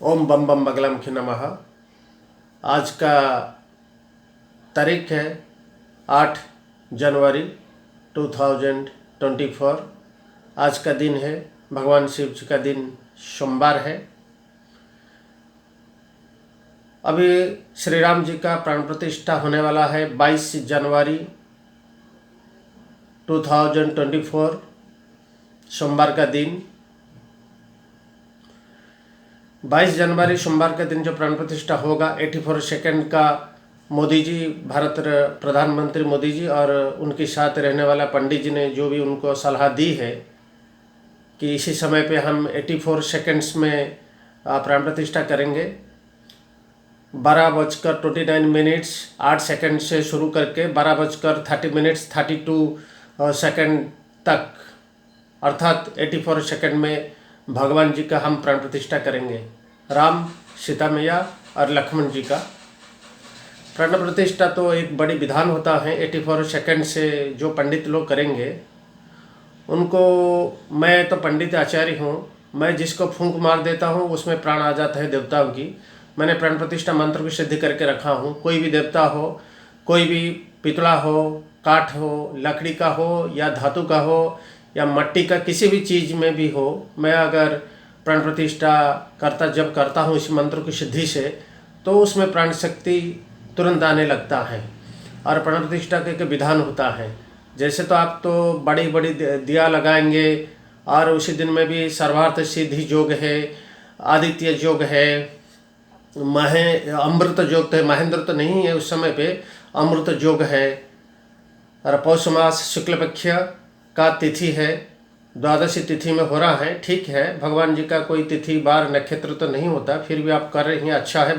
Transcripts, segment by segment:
ओम बम बम बगलम खि नमः। आज का तारीख है 8 जनवरी 2024। आज का दिन है भगवान शिव जी का दिन, सोमवार है। अभी श्री राम जी का प्राण प्रतिष्ठा होने वाला है 22 जनवरी 2024, सोमवार का दिन। 22 जनवरी सोमवार के दिन जो प्राण प्रतिष्ठा होगा, 84 सेकंड का मोदी जी, भारत प्रधानमंत्री मोदी जी और उनके साथ रहने वाला पंडित जी ने जो भी उनको सलाह दी है कि इसी समय पे हम 84 सेकंड्स में प्राण प्रतिष्ठा करेंगे। 12:29 8 सेकंड से शुरू करके 12:30 32 सेकंड तक, अर्थात 84 सेकंड में भगवान जी का हम प्राण प्रतिष्ठा करेंगे। राम, सीता मैया और लक्ष्मण जी का प्राण प्रतिष्ठा तो एक बड़ी विधान होता है। 84 सेकंड से जो पंडित लोग करेंगे उनको, मैं तो पंडित आचार्य हूँ, मैं जिसको फूंक मार देता हूँ उसमें प्राण आ जाता है देवताओं की। मैंने प्राण प्रतिष्ठा मंत्र भी सिद्ध करके रखा हूँ। कोई भी देवता हो, कोई भी पितला हो, काठ हो, लकड़ी का हो या धातु का हो या मट्टी का, किसी भी चीज़ में भी हो, मैं अगर प्राण प्रतिष्ठा जब करता हूँ इस मंत्र की सिद्धि से, तो उसमें प्राण शक्ति तुरंत आने लगता है। और प्राण प्रतिष्ठा का एक विधान होता है। जैसे तो आप तो बड़ी बड़ी दिया लगाएंगे और उसी दिन में भी सर्वार्थ सिद्धि योग है, आदित्य योग है, अमृत योग है, महेंद्र तो नहीं है उस समय पे, अमृत योग है। और पौष मास शुक्ल पक्ष का तिथि है, द्वादशी तिथि में हो रहा है। ठीक है, भगवान जी का कोई तिथि बार नक्षत्र तो नहीं होता, फिर भी आप कर रहे हैं, अच्छा है।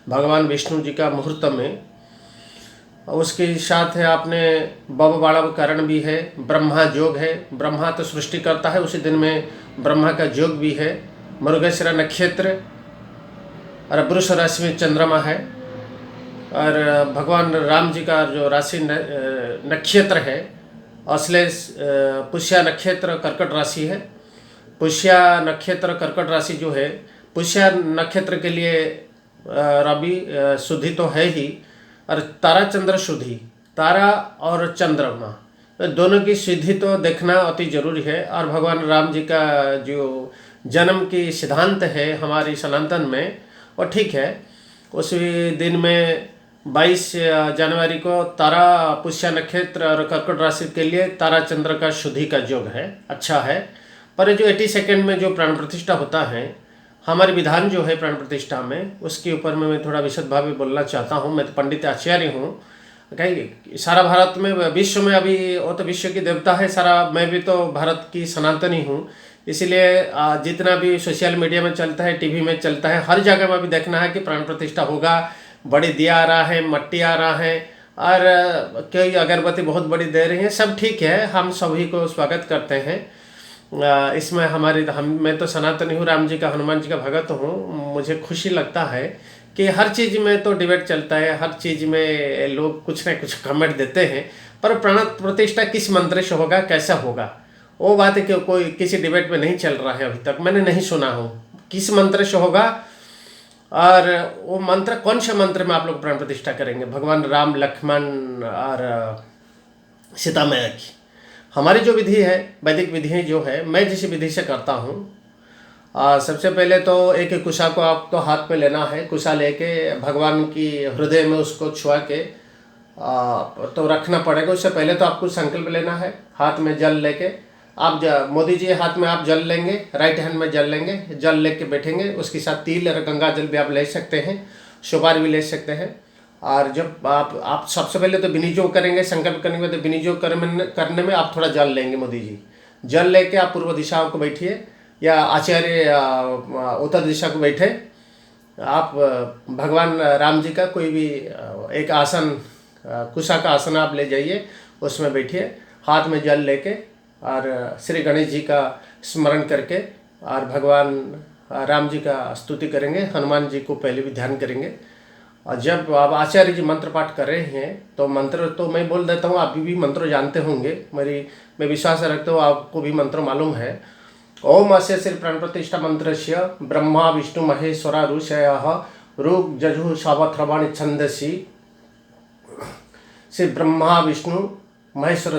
भगवान विष्णु जी का मुहूर्त में उसके साथ है आपने बब बाड़व करण भी है, ब्रह्मा योग है। ब्रह्मा तो सृष्टि करता है, उसी दिन में ब्रह्मा का योग भी है। मृगशिरा नक्षत्र और वृष राशि में चंद्रमा है। और भगवान राम जी का जो राशि नक्षत्र है अश्लेष, पुष्या नक्षत्र कर्कट राशि है। पुष्या नक्षत्र कर्कट राशि जो है, पुष्या नक्षत्र के लिए रवि शुद्धि तो है ही, और तारा चंद्र शुद्धि, तारा और चंद्रमा दोनों की शुद्धि तो देखना अति जरूरी है। और भगवान राम जी का जो जन्म की सिद्धांत है हमारी सनातन में, वो ठीक है। उस दिन में 22 जनवरी को तारा पुष्य नक्षत्र और कर्कट राशि के लिए तारा चंद्र का शुद्धि का योग है, अच्छा है। पर जो 80 सेकंड में जो प्राण प्रतिष्ठा होता है, हमारे विधान जो है प्राण प्रतिष्ठा में, उसके ऊपर में मैं थोड़ा विशद भाव में बोलना चाहता हूँ। मैं तो पंडित आचार्य हूँ। कहीं सारा भारत में, विश्व में, अभी वो तो विश्व की देवता है सारा, मैं भी तो भारत की सनातनी हूँ। इसीलिए जितना भी सोशल मीडिया में चलता है, टीवी में चलता है, हर जगह में भी देखना है कि प्राण प्रतिष्ठा होगा, बड़ी दिया आ रहा है, मट्टी आ रहा है और कई अगरबत्ती बहुत बड़ी दे रही है। सब ठीक है, हम सभी को स्वागत करते हैं इसमें। मैं तो सनातनी हूँ, राम जी का, हनुमान जी का भगत हूँ। मुझे खुशी लगता है कि हर चीज़ में तो डिबेट चलता है, हर चीज़ में लोग कुछ ना कुछ कमेंट देते हैं, पर प्राण प्रतिष्ठा किस मंत्र से होगा, कैसा होगा, वो बात है कि कोई किसी डिबेट में नहीं चल रहा है। अभी तक मैंने नहीं सुना हो किस मंत्र से होगा और वो मंत्र कौन से मंत्र में आप लोग प्राण प्रतिष्ठा करेंगे। भगवान राम, लक्ष्मण और सीता मैया की हमारी जो विधि है, वैदिक विधि जो है, मैं जिस विधि से करता हूँ, सबसे पहले तो एक कुशा को आपको हाथ में लेना है। कुशा लेके भगवान की हृदय में उसको छुआ के तो रखना पड़ेगा। उससे पहले तो आपको संकल्प लेना है, हाथ में जल लेके आप मोदी जी हाथ में आप जल लेंगे, राइट हैंड में जल लेंगे, जल लेके बैठेंगे। उसके साथ तिल और गंगा जल भी आप ले सकते हैं, सुपारी भी ले सकते हैं। और जब आप सबसे पहले तो विनियोग करेंगे, संकल्प करने के बाद विनियोग करने में आप थोड़ा जल लेंगे। मोदी जी जल लेके आप पूर्व दिशा को बैठिए या आचार्य उत्तर दिशा को बैठे। आप भगवान राम जी का कोई भी एक आसन, कुशा का आसन आप ले जाइए, उसमें बैठिए, हाथ में जल लेके और श्री गणेश जी का स्मरण करके और भगवान राम जी का स्तुति करेंगे। हनुमान जी को पहले भी ध्यान करेंगे। और जब आप आचार्य जी मंत्र पाठ कर रहे हैं तो मंत्र तो मैं बोल देता हूँ, आप भी मंत्र जानते होंगे, मैं विश्वास रखता हूँ आपको भी मंत्र मालूम है। ओम अस्य श्री प्राण प्रतिष्ठा मंत्रस्य ब्रह्मा विष्णु महेश्वरा ऋषयः ऋग जजुः सावथ्रवाणि छन्दसि। श्री ब्रह्मा विष्णु महेश्वर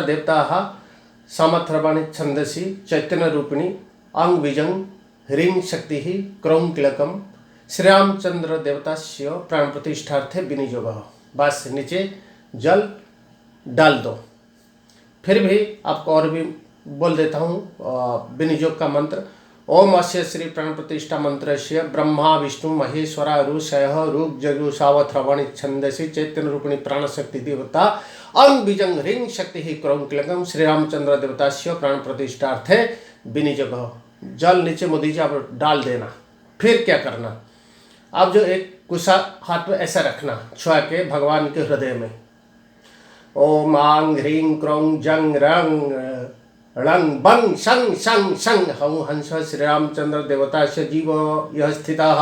देवता सामथ्रवाणि छन्दसि चैतन्य रूपिणी अंग बीजं ह्रीं शक्ति क्रौं किलकम श्री रामचंद्र देवतास्य प्राण प्रतिष्ठार्थे विनियोग। बस नीचे जल डाल दो। फिर भी आपको और भी बोल देता हूँ विनियोग का मंत्र। ओम अस्य श्री प्राण प्रतिष्ठा मंत्रस्य ब्रह्मा विष्णु महेश्वरा ऋषयः ऋग जजुः सावथ्रवाणि छन्दसि चैतन्य रूपिणी प्राण शक्ति देवता अंग बीजं ह्रीं शक्ति क्रौं किलकम श्री रामचंद्र देवतास्य प्राण प्रतिष्ठार्थे विनियोग। जल नीचे मोदी जी आप डाल देना। फिर क्या करना, आप जो एक कुशा हाथ में ऐसा रखना छुआ के भगवान के हृदय में। ओम आंग ह्रीं क्रौं जंग रंग लं बंग शं शं शं हं हंस श्री रामचंद्र देवता से जीव यह स्थितः।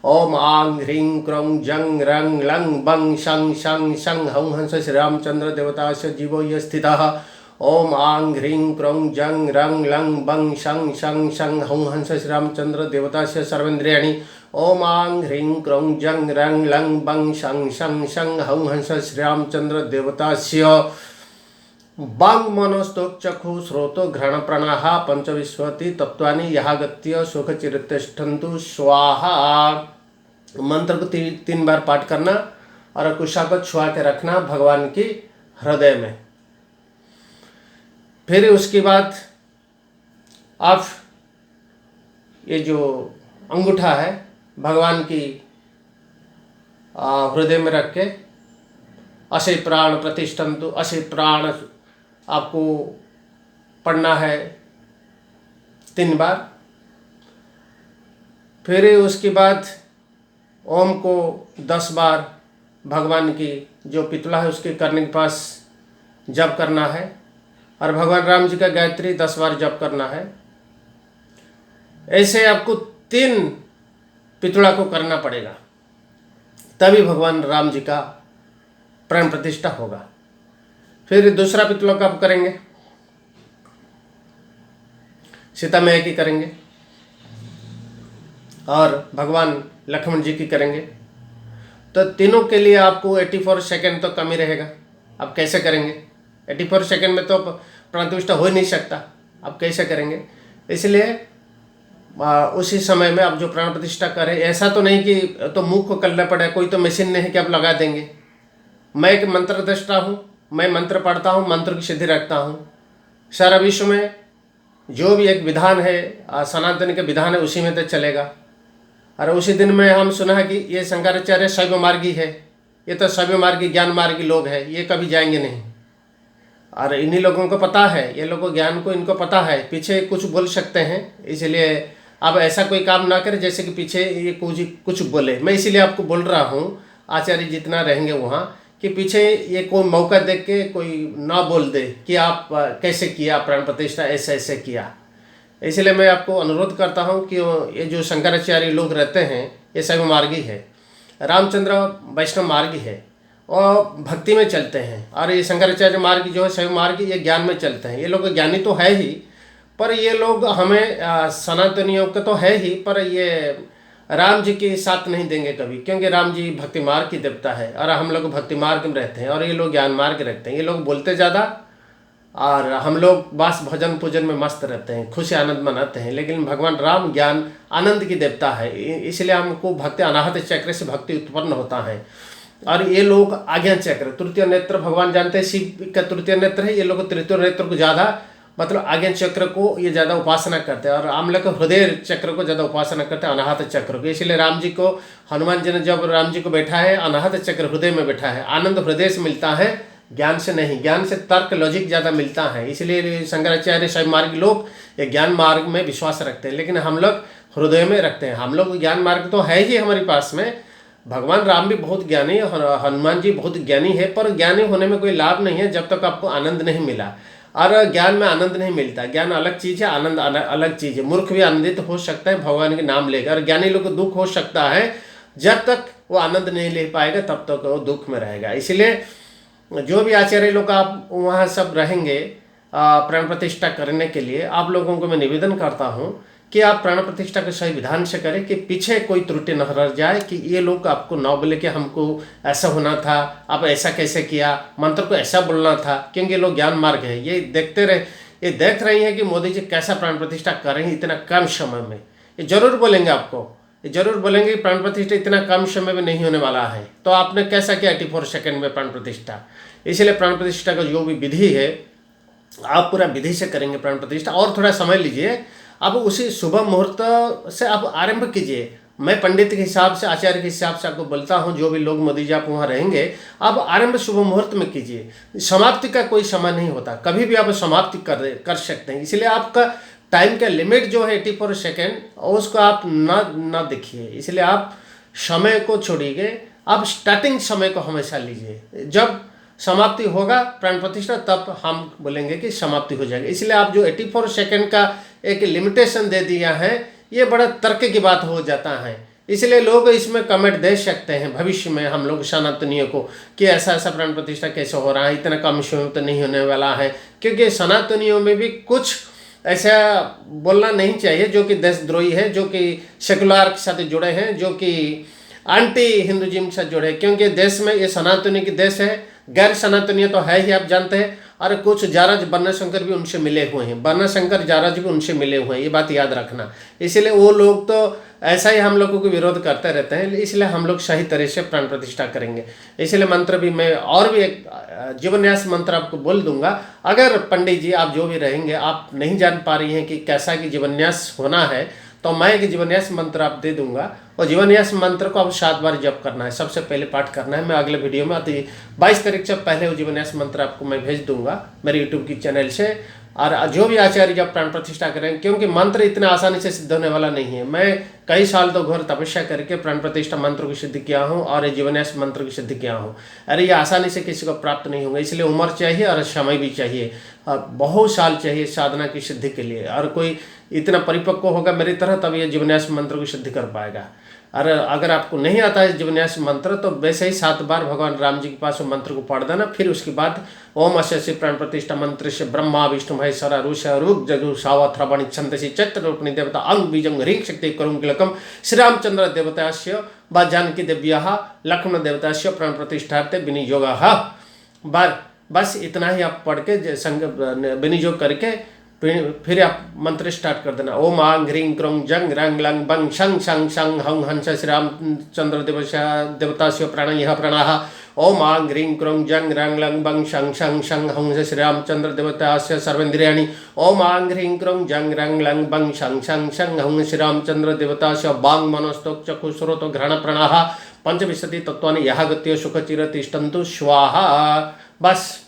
ओम आंग ह्रीं क्रौं जंग रंग लं बंग शं शं शं हं हंस श्री रामचंद्र देवता से जीव यह स्थितः। ओम आंग ह्रीं क्रौं जंग रंग लं बंग शं शं शं हं हंस श्री रामचंद्र देवता से सर्वेन्द्रियाणि। ओम आंग ह्रीं क्रौं जंग रंग लं बंग शं शं शं हं हंस श्री रामचंद्र देवतास्य वांग मनोस्तोक चक्षु श्रोतो घ्राण प्राणाः पंचविंशति तत्वानि यहागत्य सुखचिरतिष्ठन्तु स्वाहा। मंत्र को 3 बार पाठ करना और कुशा को छुआ के रखना भगवान की हृदय में। फिर उसके बाद आप ये जो अंगूठा है भगवान की हृदय में रख के असे प्राण प्रतिष्ठन्तु असे प्राण आपको पढ़ना है 3 बार। फिर उसके बाद ओम को 10 बार भगवान की जो पितला है उसके करने के पास जप करना है और भगवान राम जी का गायत्री 10 बार जप करना है। ऐसे आपको 3 पितला को करना पड़ेगा, तभी भगवान राम जी का प्राण प्रतिष्ठा होगा। फिर दूसरा पितला कब करेंगे, सीता मैया की करेंगे और भगवान लक्ष्मण जी की करेंगे। तो तीनों के लिए आपको 84 सेकेंड तो कम ही रहेगा। आप कैसे करेंगे, 84 सेकेंड में तो प्राण प्रतिष्ठा हो ही नहीं सकता, आप कैसे करेंगे। इसलिए उसी समय में आप जो प्राण प्रतिष्ठा करें, ऐसा तो नहीं कि तो मुख को करना पड़े, कोई तो मशीन नहीं है कि आप लगा देंगे। मैं एक मंत्र दृष्टा हूँ, मैं मंत्र पढ़ता हूँ, मंत्र की सिद्धि रखता हूँ। सारा विश्व में जो भी एक विधान है सनातन के विधान है उसी में तो चलेगा। और उसी दिन में हम सुना है कि ये शंकराचार्य शैव मार्गी है, ये तो शैव मार्गी ज्ञान मार्गी लोग हैं, ये कभी जाएंगे नहीं। और इन्हीं लोगों को पता है, ये लोगों ज्ञान को इनको पता है, पीछे कुछ बोल सकते हैं। इसलिए आप ऐसा कोई काम ना करें जैसे कि पीछे ये कुछ बोले। मैं इसीलिए आपको बोल रहा हूँ, आचार्य जितना रहेंगे वहाँ, कि पीछे ये कोई मौका देख के कोई ना बोल दे कि आप कैसे किया प्राण प्रतिष्ठा, ऐसे ऐसे किया। इसलिए मैं आपको अनुरोध करता हूँ कि ये जो शंकराचार्य लोग रहते हैं ये शैव मार्गी है, रामचंद्र वैष्णव मार्गी है और भक्ति में चलते हैं। और ये शंकराचार्य मार्ग जो है शैव मार्ग, ये ज्ञान में चलते हैं। ये लोग ज्ञानी तो है ही, पर ये लोग हमें सनातनियों का तो है ही, पर ये राम जी के साथ नहीं देंगे कभी, क्योंकि राम जी भक्ति मार्ग की देवता है और हम लोग भक्ति मार्ग में रहते हैं और ये लोग ज्ञान मार्ग रखते हैं। ये लोग बोलते ज़्यादा और हम लोग बस भजन पूजन में मस्त रहते हैं, खुशी आनंद मनाते हैं। लेकिन भगवान राम ज्ञान आनंद की देवता है, इसलिए हमको भक्ति अनाहत चक्र से भक्ति उत्पन्न होता है। और ये लोग आज्ञा चक्र तृतीय नेत्र भगवान जानते हैं, शिव का तृतीय नेत्र है, ये लोग तृतीय नेत्र को ज़्यादा मतलब आज्ञा चक्र को ये ज़्यादा उपासना करते हैं और हम लोग हृदय चक्र को ज़्यादा उपासना करते हैं, अनाहत चक्र को। इसलिए राम जी को, हनुमान जी ने जब राम जी को बैठा है, अनाहत चक्र हृदय में बैठा है। आनंद हृदय से मिलता है, ज्ञान से नहीं। ज्ञान से तर्क लॉजिक ज़्यादा मिलता है। इसलिए शंकराचार्य शैव मार्ग लोग ये ज्ञान मार्ग में विश्वास रखते हैं, लेकिन हम लोग हृदय में रखते हैं। हम लोग ज्ञान मार्ग तो है ही हमारे पास में, भगवान राम भी बहुत ज्ञानी, हनुमान जी बहुत ज्ञानी है, पर ज्ञानी होने में कोई लाभ नहीं है जब तक आपको आनंद नहीं मिला। और ज्ञान में आनंद नहीं मिलता। ज्ञान अलग चीज़ है, आनंद अलग चीज़ है। मूर्ख भी आनंदित हो सकता है भगवान के नाम लेकर, और ज्ञानी लोग को दुख हो सकता है। जब तक वो आनंद नहीं ले पाएगा तब तक वो दुख में रहेगा। इसलिए जो भी आचार्य लोग आप वहाँ सब रहेंगे, प्राण प्रतिष्ठा करने के लिए आप लोगों को मैं निवेदन करता हूँ कि आप प्राण प्रतिष्ठा को सही विधान से करें, कि पीछे कोई त्रुटि न रह जाए, कि ये लोग आपको न बोले कि हमको ऐसा होना था, आप ऐसा कैसे किया, मंत्र को ऐसा बोलना था, क्योंकि लोग ज्ञान मार्ग है। ये देख रही हैं कि मोदी जी कैसा प्राण प्रतिष्ठा कर रहे हैं इतना कम समय में। ये जरूर बोलेंगे आपको, ये जरूर बोलेंगे कि प्राण प्रतिष्ठा इतना कम समय में नहीं होने वाला है, तो आपने कैसा किया 84 सेकेंड में प्राण प्रतिष्ठा। इसलिए प्राण प्रतिष्ठा का जो भी विधि है आप पूरा विधि से करेंगे प्राण प्रतिष्ठा, और थोड़ा समय लीजिए। अब उसी शुभ मुहूर्त से आप आरंभ कीजिए। मैं पंडित के हिसाब से, आचार्य के हिसाब से आपको बोलता हूँ, जो भी लोग मोदी जी आप वहाँ रहेंगे, आप आरंभ शुभ मुहूर्त में कीजिए। समाप्ति का कोई समय नहीं होता, कभी भी आप समाप्ति कर सकते हैं। इसलिए आपका टाइम का लिमिट जो है 84 सेकेंड, उसको आप ना देखिए। इसलिए आप समय को छोड़िए, आप स्टार्टिंग समय को हमेशा लीजिए। जब समाप्ति होगा प्राण प्रतिष्ठा तब हम बोलेंगे कि समाप्ति हो जाएगी। इसलिए आप जो 84 सेकेंड का एक लिमिटेशन दे दिया है, ये बड़ा तर्क की बात हो जाता है। इसलिए लोग इसमें कमेंट दे सकते हैं भविष्य में हम लोग सनातनियों को कि ऐसा ऐसा प्राण प्रतिष्ठा कैसे हो रहा है, इतना कम समय तो नहीं होने वाला है। क्योंकि सनातनियों में भी कुछ ऐसा बोलना नहीं चाहिए जो कि देशद्रोही है, जो कि सेकुलर के साथ जुड़े हैं, जो कि एंटी हिंदुइज्म से जुड़े, क्योंकि देश में ये सनातनी की देश है। गैर सनातनीय तो है ही, आप जानते हैं। और कुछ जारज वर्णशंकर भी उनसे मिले हुए हैं, वर्णशंकर जारज भी उनसे मिले हुए हैं, ये बात याद रखना। इसलिए वो लोग तो ऐसा ही हम लोगों को विरोध करते रहते हैं। इसलिए हम लोग सही तरह से प्राण प्रतिष्ठा करेंगे। इसलिए मंत्र भी मैं और भी एक जीवन्यास मंत्र आपको बोल दूंगा। अगर पंडित जी आप जो भी रहेंगे, आप नहीं जान पा रही हैं कि कैसा कि जीवन्यास होना है, तो मैं एक जीवन्यास मंत्र आप दे दूंगा, और जीवन्यास मंत्र को आप 7 बार जप करना है, सबसे पहले पाठ करना है। मैं अगले वीडियो में 22 तारीख से पहले वो जीवन्यास मंत्र आपको मैं भेज दूंगा मेरे यूट्यूब की चैनल से। और जो भी आचार्य जब प्राण प्रतिष्ठा करें, क्योंकि मंत्र इतना आसानी से सिद्ध होने वाला नहीं है। मैं कई साल तो घोर तपस्या करके प्राण प्रतिष्ठा मंत्र की सिद्ध किया हूँ और जीवन्यास मंत्र की सिद्ध किया हूँ। अरे ये आसानी से किसी को प्राप्त नहीं होगा। इसलिए उम्र चाहिए और समय भी चाहिए, बहुत साल चाहिए साधना की सिद्धि के लिए। और कोई इतना परिपक्व होगा मेरी तरह तब ये जीवन्यास मंत्र को सिद्ध कर पाएगा। और अगर आपको नहीं आता है जीवन्यास मंत्र, तो वैसे ही 7 बार भगवान राम जी के पास वो मंत्र को पढ़ देना। फिर उसके बाद ओम अस्य प्राण प्रतिष्ठा मंत्र से ब्रह्मा विष्णु महेश्वर रुष रुग जगु सावथ्रवणि छंदसी चैत्र रूपिणी देवता अंग बीजंग ह्रीं शक्ति करुं किलकम श्री रामचंद्र देवतास्य व जानकी देव्याः लक्ष्मण देवतास्य प्राण प्रतिष्ठार्थे विनियोगः। बस इतना ही आप पढ़ के विनियोग करके फिर आप मंत्र स्टार्ट कर देना। ओम आंग ह्रीं क्रों जंग रंग लंग बंग शंग शंग शंग हंग हंस श्री रामचंद्र देवतास्य प्रणयः प्रणः। ओम आंग ह्रीं क्रों जंग रंग लंग बंग शंग शंग शंग हंस श्री रामचंद्र देवतास्य सर्वेन्द्रियाणि। ओम आंग ह्रीं क्रों जंग रंग लंग बंग शंग शंग शंग हंग श्री रामचंद्र देवतास्य वांग मनस्तोक चक्षुश्रोतो घ्राण प्रणः। पंचविंशति तत्वानि यह गत्य सुख चिर तिष्ठन्तु स्वाहा। बस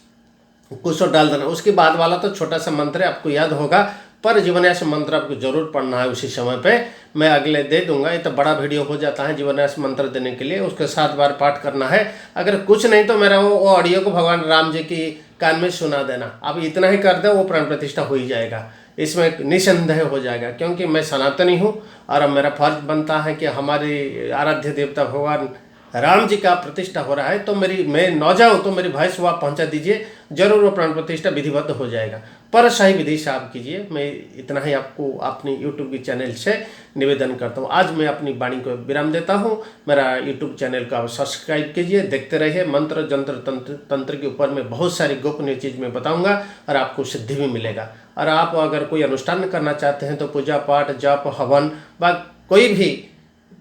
कुछ तो डाल देना। उसके बाद वाला तो छोटा सा मंत्र है, आपको याद होगा, पर जीवन्यास मंत्र आपको जरूर पढ़ना है उसी समय पे। मैं अगले दे दूंगा, ये तो बड़ा वीडियो हो जाता है जीवन्यास मंत्र देने के लिए। उसके 7 बार पाठ करना है। अगर कुछ नहीं तो मेरा वो ऑडियो को भगवान राम जी की कान में सुना देना। अब इतना ही कर दे, वो प्राण प्रतिष्ठा हो ही जाएगा, इसमें निसंदेह हो जाएगा। क्योंकि मैं सनातनी हूँ और अब मेरा फर्ज बनता है कि हमारे आराध्य देवता भगवान राम जी का प्रतिष्ठा हो रहा है, तो मैं न जाऊँ तो मेरी वॉइस वहाँ पहुँचा दीजिए, जरूर वो प्राण प्रतिष्ठा विधिवत हो जाएगा। पर सही विधि से आप कीजिए। मैं इतना ही आपको अपनी यूट्यूब की चैनल से निवेदन करता हूँ। आज मैं अपनी वाणी को विराम देता हूँ। मेरा यूट्यूब चैनल का सब्सक्राइब कीजिए, देखते रहिए। मंत्र जंत्र तंत्र के ऊपर मैं बहुत सारी गोपनीय चीज़ में बताऊँगा और आपको सिद्धि भी मिलेगा। और आप अगर कोई अनुष्ठान करना चाहते हैं तो पूजा पाठ जप हवन व कोई भी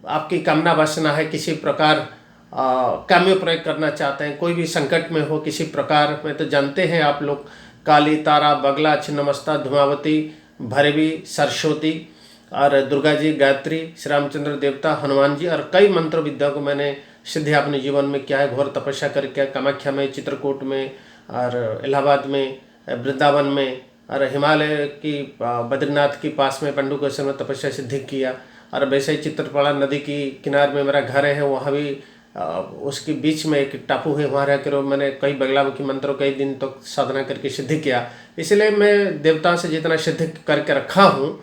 आपकी कामना वासना है, किसी प्रकार काम्य प्रयोग करना चाहते हैं, कोई भी संकट में हो किसी प्रकार में, तो जानते हैं आप लोग काली, तारा, बगला, छिन्नमस्ता, धूमावती, भैरवी, सरस्वती और दुर्गा जी, गायत्री, श्री रामचंद्र देवता, हनुमान जी और कई मंत्र विद्या को मैंने सिद्धि अपने जीवन में किया है। घोर तपस्या करके कामाख्या में, चित्रकूट में और इलाहाबाद में, वृंदावन में और हिमालय की बद्रीनाथ के पास में पंडुकेश्वर में तपस्या सिद्धि किया। और वैसे ही चित्रपड़ा नदी की किनारे में मेरा घर है, वहाँ भी उसके बीच में एक टापू है, वहाँ रह कर मैंने कई बगलामुखी मंत्रों कई दिन तक साधना करके सिद्धि किया। इसलिए मैं देवताओं से जितना सिद्ध करके रखा हूँ,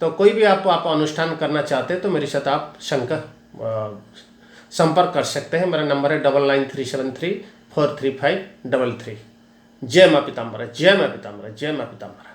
तो कोई भी आप अनुष्ठान करना चाहते हैं तो मेरे साथ आप संपर्क कर सकते हैं। मेरा नंबर है 9937343533। जय माँ पीताम्बरा, जय माँ पीताम्बरा, जय माँ पीताम्बरा।